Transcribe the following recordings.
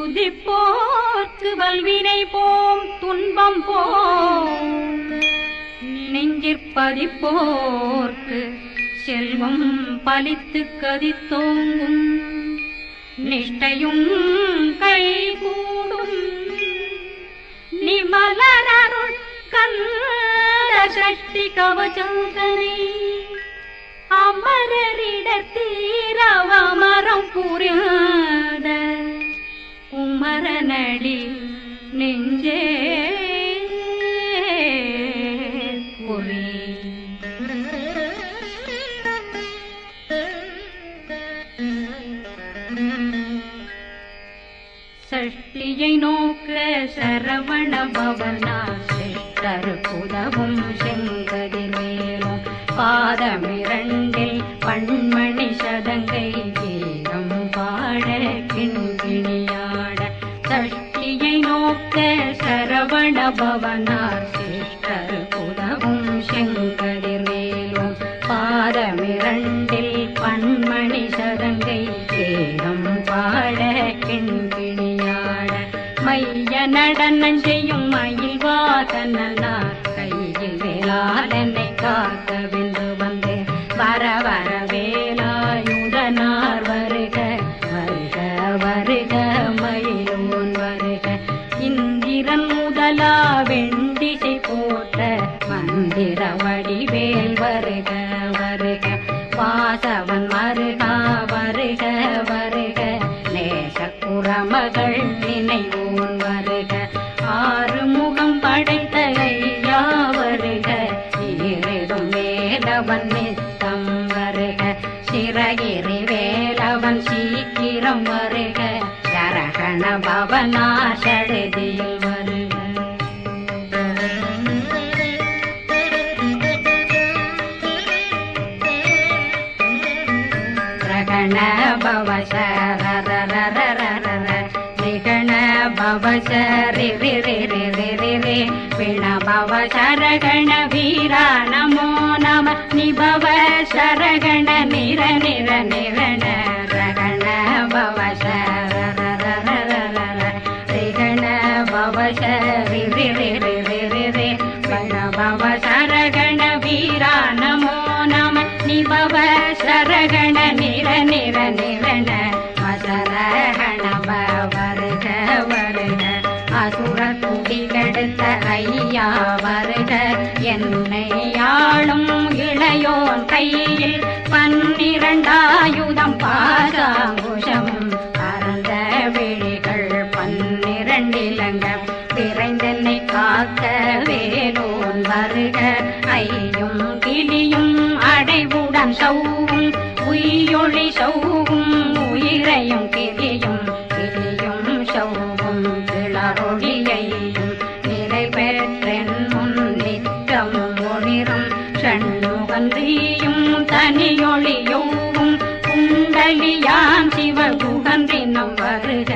துதிப்போர்க்கு வல்வினை போம் துன்பம் போம் நெஞ்சிற்பதிப்போர்க்கு செல்வம் பலித்து கதித்தோங்கும் நிஷ்டையும் கைகூடும் நிமலரருள் கந்த சஷ்டி கவசந்தனை அமரரிடத்தீரவமரம் புரியாத குமரனடி நெஞ்சே புரி சஷ்டியை நோக்க சரவண பவனா சிஷ்டருக்குதவும் செங்கதிர் மேலும் பாதமிரண்டில் பண்மணி சதங்கை கீதம் பாட கிண்கிணியாட சஷ்டியை நோக்க சரவண பவனார் சிஷ்டருக்குதவும் செங்கதிர் மேலும் பாதமிரண்டில் பண்மணி சதங்கை கீதம் பாட கிண்கிணியாட மைய நடனம் செய்யும் மயில் வாசனார் கையில் வேளாளனை காக்க வென்று வந்து வர வர வேலாயுதனார் வருக வருக வருக மயிலோன் வருக இந்திரன் முதலா வெண்டிசை போற்ற மந்திர வடிவேல் வருக வருக வாசவன் வருகா வருக வருக நேச குரமகள் நினைவோன் வருக ஆறுமுகம் படைத்த ஐயா வருக ஈரிடும் வேலவன் நித்தம் வருக சிறகிரி வேலவன் சீக்கிரம் வருக சரகண பவனா சடுதியில் வருக ரகண பவசரரரரரர நிகண பவசரி ரி ரி ரி ரி ரி ரி விண பவசரகண வீரா நமோ நம நிபவ சரகண நிர நிர நிரண ரகண பவசரரரரரர ரிகண பவசரி ரி ரி ரி ரி ரி ரி விண பவசரகண வீரா நமோ நம நிபவ சரகண நிர நிர நிரண மசரகண வருக வருக அசுர குடிகெடுத்த ஐயா வருக என்னை ஆளும் இளையோன் கையில் 12 பாசாங்குஷமும் பரந்த விழிகள் 12 இலங்கம் விரைந்தென்னை காக்க வேலோன் வருக ஐயும் கிளியும் அடைவுடன் சௌவும் உயிரொளி சௌவும் உயிரையும் கிளியும் கிளியும் சௌவும் கிளரொளியையும் நிலை பெற்றென் முன் நித்தம் ஒளிரும் ஷண்முகன்றியும் தனியொளியோவும் குண்டலியான் சிவகுகன்றினம் வருக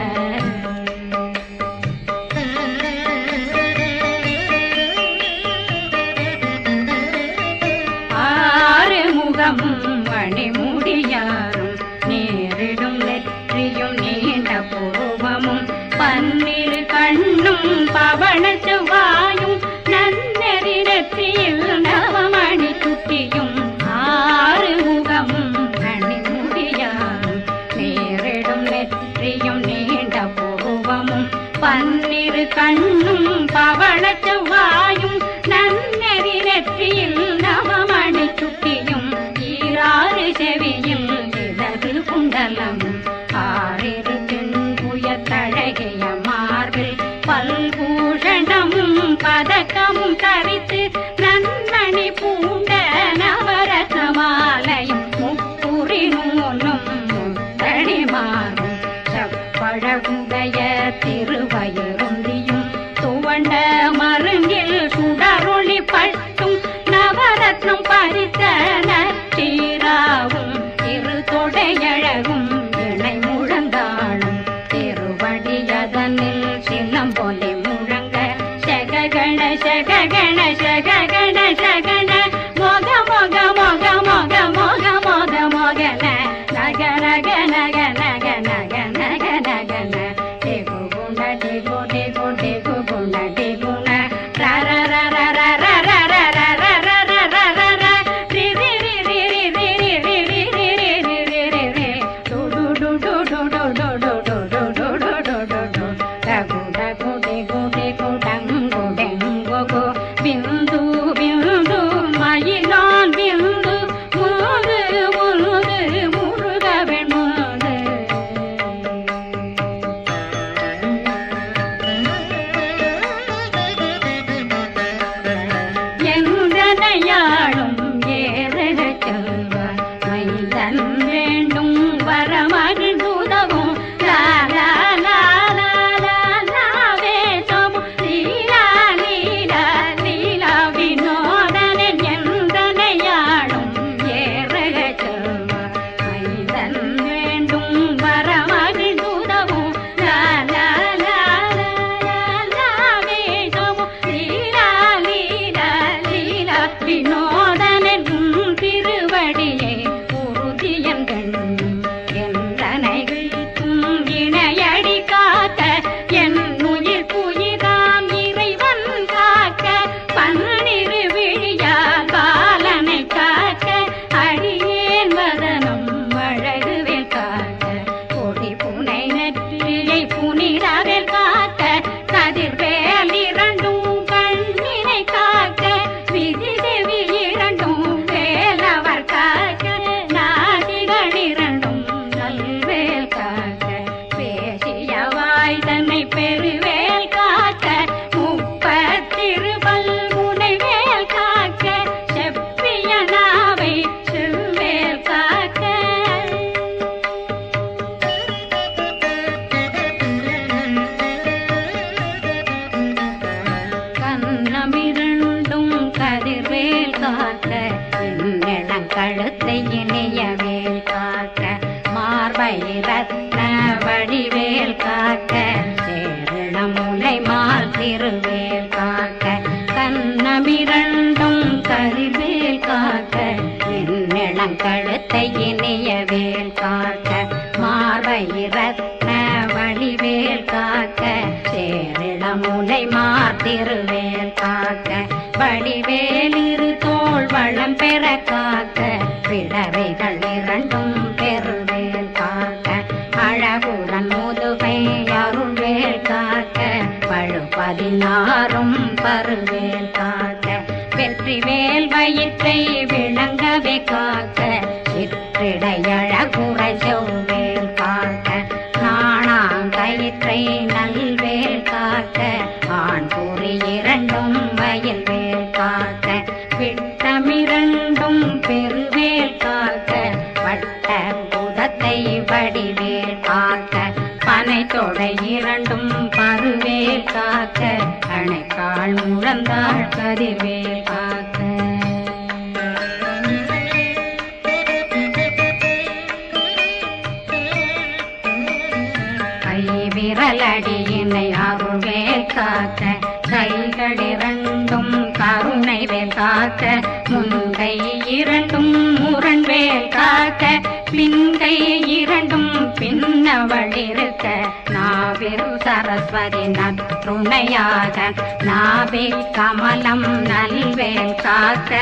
மணிமுடியாரும் நேரிடும் நெற்றியும் நீண்ட பூர்வமும் 12 கண்ணும் பவள செவ்வாயும் நன்னெறி நெற்றியில் நவமணி சுட்டியும் 6 முகமும் மணிமுடியாரும் நேரிடும் நெற்றியும் நீண்ட பூர்வமும் 12 கண்ணும் பவள செவ்வாயும் நன்னெறி நெற்றியில் நவமணி சுட்டியும் 6 செவியும் இடது குண்டலம் 6 தென்புய தழகிய மார்பில் பல்பூஷணமும் பதக்கமும் தரித்து நன்மணி பூண்ட நவரத்ன மாலையும் முப்புரி நூலும் முத்தடிமாறும் செப்பழகுடைய திருவயருந்தியும் துவண்ட மருங்கில் சுடரொளி பட்டும் நவரத்னம் பறித்த நச்சீராவும் இரு தொடையழகும் இணை முழந்தாளும் திருவடியதனில் சிலம்பொலி முழங்க சககண சககண சககண சகண மொக மொக மொக மொக மொக மொக மொகன நக நக நக நக நக நக நக ந டிகு டிகு டிகு குண டிகுண ர ர ர ர ர ர ர ர ர ர ர ர ர ர ரி ரி ரி ரி ரி ரி ரி ரி ரி ரி ரி ரி ரி ரி டு டு டு டு டு டு டு டு டு டு டு டு டு டு டு டகு டகு டிகு டிகு டங்கு டெங்கு கு பிந்து பிந்து மயிலான் பிந்து முது முது முருகவன் முது எந்தனையாளும் ஏறட செல்வ மைந்தன் வேண்டும் வரமகிழ்ந்துதவும் லா லா லா லா லா லா வேஷம் லீலா லீலா லீலா வினோதனன் எந்தனையாளும் ஏறட செல்வ மைந்தன் வேண்டும் வரமகிழ்ந்துதவும் லா லா லா லா லா லா வேஷம் லீலா லீலா லீலா வினோதனன் திருவடியை உறுதியன் கண்ணும் எந்தனைகளுக்கும் இணையடி காக்க என் உயிர் புயிராம் இறைவன் காக்க பன்னிரு விழியால் பாலனை காக்க அடியேன் வதனம் அழகுவேல் காக்க கொடி புனை நெற்றியை புனிதவேல் காக்க கதிர்வேல் இரண்டும் கண்ணினை காக்க விதி செவி இரண்டும் வேலவர் காக்க நாடிகள் இரண்டும் நல்வேல் காக்க பேசிய வாய் தன்னை பெருவேல் காக்க முப்பத்திருபல் முனைவேல் காக்க செப்பிய நாவை செவ்வேல் காக்க கண்ணமிரண்டும் கதிர்வேல் காக்க என்னிடம் கழுத்தை இணையவேல் காக்க மார்பை ரத்ன வடிவேல் காக்க சேரணமுலை மால் திருவேல் காக்க கண்ணமிரண்டும் கதிர்வேல் காக்க என்னிடம் கழுத்தை இணையவேல் காக்க மார்பை ரத்ன வடிவேல் காக்க சேரணமுலை மார் திருவேல் காக்க வடிவேல் இரு தோள் வளம் பெற காக்க பிடவைகள் இரண்டும் பெருவேல் காக்க அழகுடன் முதுகை அருள்வேல் காக்க பழு 16 பருவேல் காக்க வெற்றிவேல் வயிற்றை விளங்கவே காக்க சிற்றிடை அழகுரை செவ்வேல் காக்க நாணாங்கயிற்றை நல்வேல் காக்க ஆண் குறி இரண்டும் வயல்வேல் காக்க விட்டமிரண்டும் பெருவேல் காக்க வட்ட புதத்தை வடிவேல் காக்க பனை தொடை இரண்டும் பருவேல் காக்க அணைக்கால் முழந்தாள் கதிர்வேல் காக்க விரலடியினை அருள்வேல் காக்க கைகள் இரண்டும் கருணை வேல் காக்க முன்கை இரண்டும் முரண்வேல் காக்க பின்கை இரண்டும் பின்னவளிருக்க நாவில் சரஸ்வதி நற்றுணையாக நாவே கமலம் நல்வேல் காக்க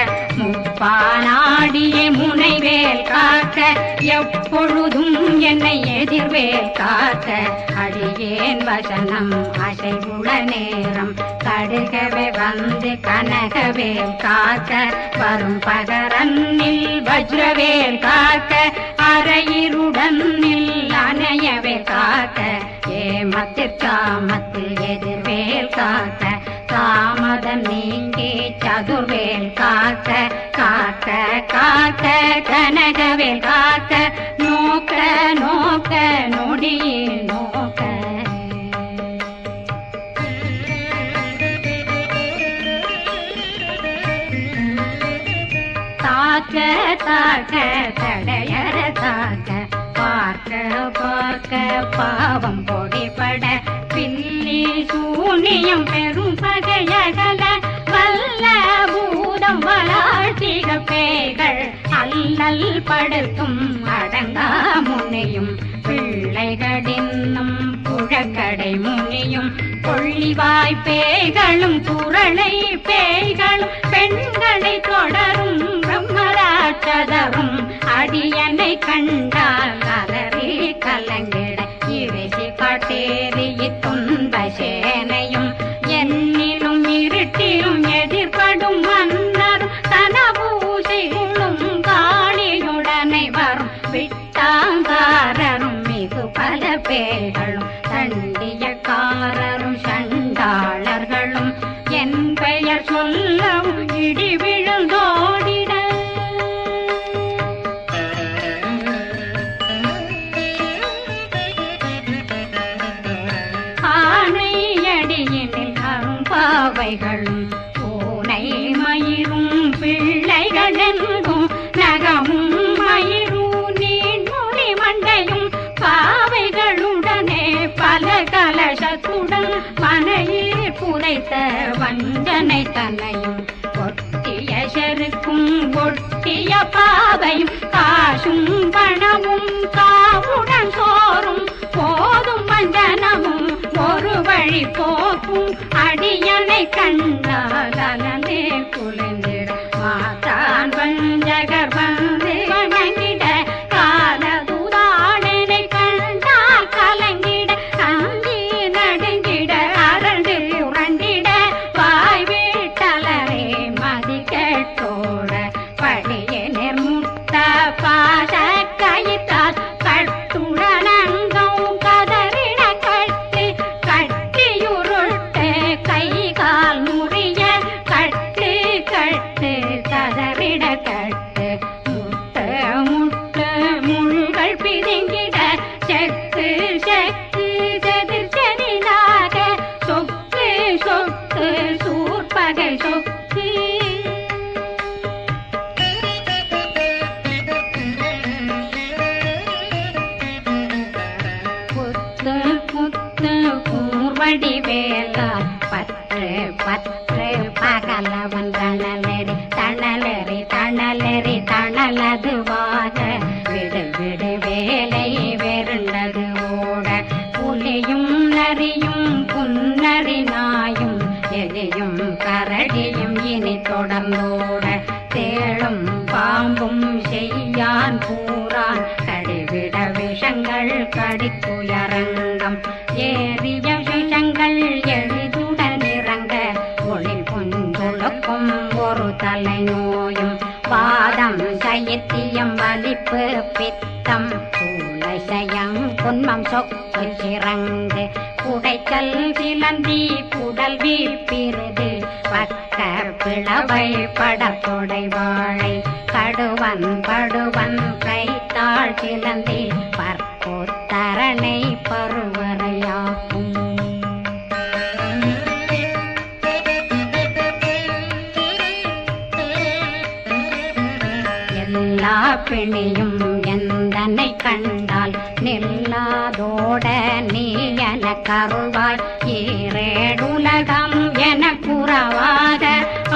முப்பானாடியே முனைவேல் காக்க எப்பொழுதும் என்னை எதிர்வேல் காக்க அடியேன் வசனம் அசைவுள நேரம் கடுகவே வந்து கனகவேல் காக்க வரும் பகரன்னில் வஜ்ரவேல் காக்க அரையிருடன் அணையவேல் காக்க ஏமத்திற்காமத்தில் எதிர்வேல் காக்க தாமதம் நீங்கி சதுர்வேல் காக்க காக்க காக்க கனகவேல் காக்க நோக்க நோக்க நொடியில் நோக்க தாக்க தாக்க தடையற தாக்க பார்க்க பார்க்க பாவம் பொடிபட பில்லி சூனியம் பெரும் பகையகல வல்ல பூதம் வளாழ்த்திக பேய்கள் அல்லல் படுத்தும் அடங்கா முனையும் பிள்ளைகளின்னும் புழ பழக்கடை முனியும் கொள்ளிவாய் பேய்களும் குரளை பேய்களும் பெண்களை தொடரும் பிரம்மராட்சதரும் அடியனை கண்டால் அலறி கலங்கிட இரிசி காட்டேறி துன்ப சேனையும் என்னிலும் இருட்டிலும் எதிர்படும் மன்னரும் தனபூசைகளும் காளியுடனை வரும் விட்டாங்காரரும் மிகு பல பேர்களும் தண்டியக்காரரும் சண்டாளர்களும் என் பெயர் சொல்லவும் இடி விழுந்தோடிட ஆனையடியினில் அரும்பாவைகளும் பூனை மயிரும் பிள்ளைகளெங்கும் நகமும் மயிரும் நீண்முடி மண்டையும் பாவைகளுடனே பல கலசத்துடன் மனையில் புதைத்த வஞ்சனை தன்னையும் ஒட்டிய செருக்கும் ஒட்டிய பாவையும் காசும் பணமும் காவுடன் சோறும் போதும் வஞ்சனமும் ஒரு வழி போக்கும் அடியனை கண்டால் அலனே குளிர்ந்திட மாதான் வஞ்சகர் வந்து வணங்கிட காலதுதாடனை கண்டால் கலங்கிட அங்கி நடுங்கிட அரண்டு உரண்டிட வாய் வீட்டலரே மதி கேட்டோட படிய நிர்முட்ட பாச கயித்தால் கட்டுடனங்கும் கதறிட கட்டு கட்டியுருட்டு கை கால் முறிய கட்டு கட்டு கதறிட கட்டு முட்டு முட்டு முள்கள் பிதுங்கிட செக்கு செக்கு செதிர் செதிலாக சொக்கு சொக்கு சூர்பகை சொக்கு புத்து புத்து கூர்வடி வேலால் பற்று பற்று பகலவன் தணலெறி தணலெறி தணலெறி தணலதுவாக விடு விடு வேலை வெருண்டது ஓட புலியும் நரியும் புன்னரி நாயும் எலியும் கரடியும் இனி தொடர்ந்தோட தேளும் பாம்பும் செய்யான் பூரான் கடிவிட விஷங்கள் கடித்துயரங்கம் ஏறிய விஷங்கள் எளிதுடன் இறங்க ஒளி புஞ்சுழுக்கும் ஒரு தலை நோயும் வாதம் சைத்தியம் வலிப்பு பித்தம் சூளைசயம் குன்மம் சொக்கு சிறங்கு குடைச்சல் சிலந்தி புடல் வீப்பிருது பக்க பிளவை படத்தொடை வாழை கடுவன் படுவன் கைத்தாள் சிலந்தி பற்போத்தரணை பருவரையாகும் எல்லா பிணியும் எந்தனை கண்டால் நில்லாதோட நீ என கருள்வாய் ஈரேடுலகம் என குறவாக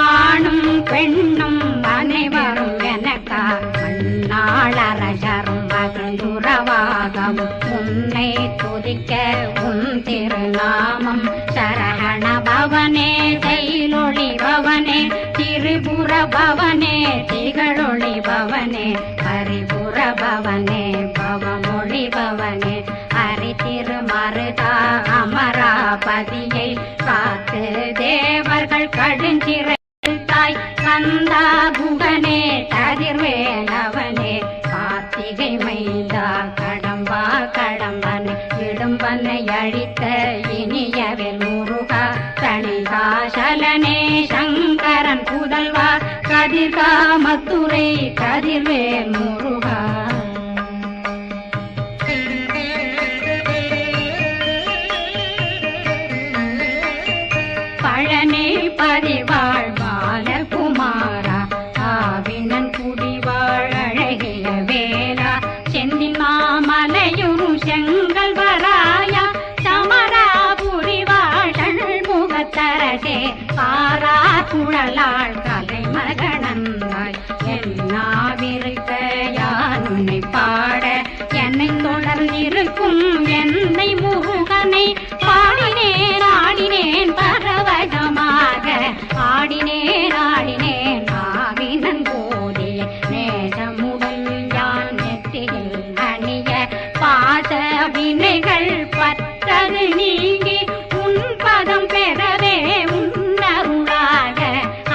ஆணும் பெண்ணும் அனைவரும் எனக்கா மண்ணாளரசரும் மகிழ்ந்துறவாகவும் உன்னை துதிக்க உன் திருநாமம் சரகண பவனே செயலொளி பவனே திரிபுர பவனே திகழொளி பவனே ஹரிபுர பவனே பவமொழி பவனே ஹரி திருமருகா அமராபதியை காத்து தேவர்கள் கடுஞ்சிறை தாய் கந்தா புகனே கதிர்வேலவனே கார்த்திகை மைந்தா கடம்பா கடம்பனை இடும்பனை அழித்த இனியவேல் முருகா தணிகாசலனே சங்கரன் புதல்வா கதிர்காமத்துரை கதிர்வேல் முருகா பழனி பதிவாழ் பாலகுமாரா ஆவினன் குடிவாழ் அழகிய வேலா செந்தின் மாமலையும் செங்கல் வராயா சமராபுரி வாழல் முகத்தரசே பாரா குழலாள் கலை மகனந்தாய் என்னாவிருக்க யான் உன்னை பாட என்னை தொடர்ந்திருக்கும் என்னை முருகனை உன்னை பாடினேன் ஆடினேன் பரவசமாக ஆடினேன் ஆடினேன் ஆவினன் போதே நேசமுடன் யான் நெற்றியில் அணிய பாச வினைகள் பற்றது நீங்கி உன் பதம் பெறவே உன்னருளாக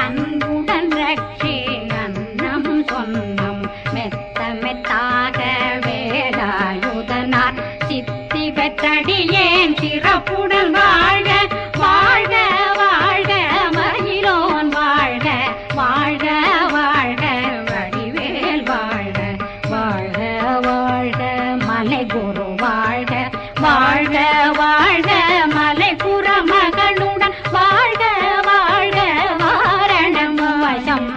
அன்புடன் ரட்சி அன்னம் சொன்னம் மெத்த மெத்தாக வேலாயுதனார் சித்தி பெற்றடியேன் சிறப்புடன் வாழ்க வாழ்க வாழ்க மயிலோன் வாழ்க வாழ்க வாழ்க வடிவேல் வாழ்க வாழ்க வாழ்க மலை குரு வாழ்க வாழ்க வாழ்க மலை குறமகளுடன் வாழ்க வாழ்க வாரணம் வசம்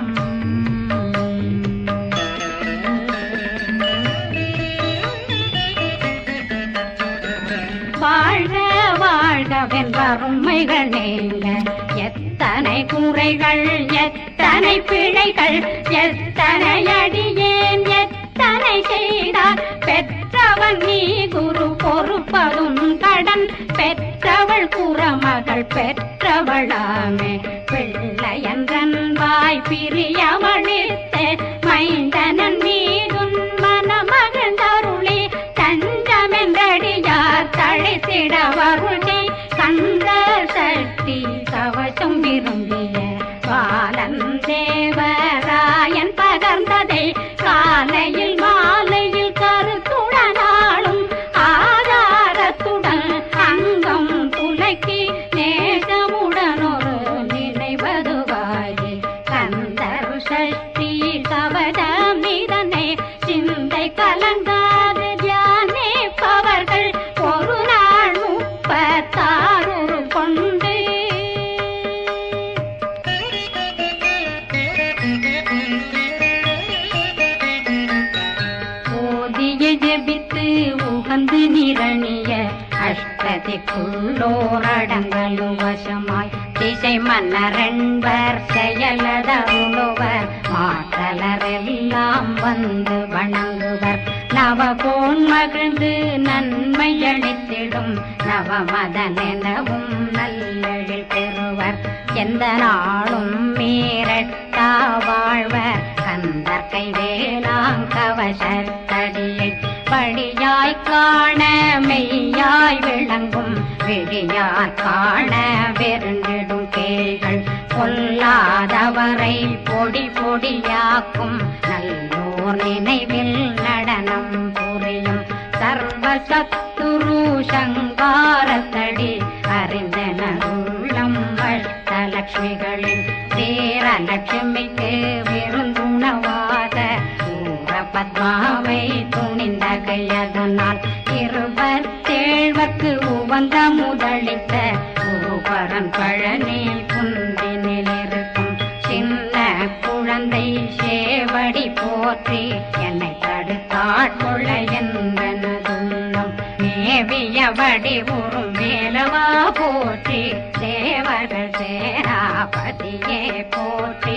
வாழ்க வாழ்க வென்றருமைகள் நீங்க எத்தனை குறைகள் எத்தனை பிழைகள் எத்தனை அடியேன் எத்தனை செய்தார் பெற்றவன் நீ குரு பொறுப்பதும் கடன் பெற்றவள் குறமகள் பெற்றவளாமே பிள்ளையன்றன் வாய் பிரியவழித்த மைந்தனன் மீதுன் மனமகந்தருளி தஞ்சமென்றடியார் தழைத்திட வருளி கந்த சக்தி கவசம் விரும்பிய பாலன் தேவராயன் பகர்ந்ததை காலையில் மாலையில் கருத்துடனாலும் ஆதாரத்துடன் அங்கம் துலக்கி நேசமுடன் ஒரு நினைவதுவாகி கந்தர் சஷ்டி கவசம் இதனை சிந்தை கலங்காது தியானிப்பவர்கள் ஒரு நாள் 36 கொண்டு ஓதிய ஜெபித்து உகந்து நிரணிய அஷ்டதிக்குள்ளோரடங்களும் வசமாய் திசை மன்னரென்பர் செயலதருளுவர் மாற்றலரெல்லாம் வந்து வணங்குவர் நவகோன் மகிழ்ந்து நன்மை அளித்திடும் நவமதனெனவும் நல்லெழில் பெறுவர் எந்த நாளும் மீறட்டா வாழ்வர் கந்தற்கை வேளாங் கவசத்தடியை படியாய் காண மெய்யாய் விளங்கும் விழியார் காண வெருண்டிடும் கேள்கள் கொல்லாதவரை பொடி பொடியாக்கும் நல்லோர் நினைவில் நடனம் புரியும் சர்வசத்துரு சங்காரத்தடி அறிந்தனருள்ளம் அஷ்டலட்சுமிகளில் சேரலட்சுமிக்கு விருந்துணவாத பத்மாவை துணிந்த கையதனால் 27 உவந்த முதலித்த குருபரன் பழனி குன்றினில் இருக்கும் சின்ன குழந்தை சேவடி போற்றி என்னை தடுத்தாட்கொள்ள என்பனதுள்ளம் மேவியபடி உறும் வேலவா போற்றி தேவர்கள் சேனாபதியே போற்றி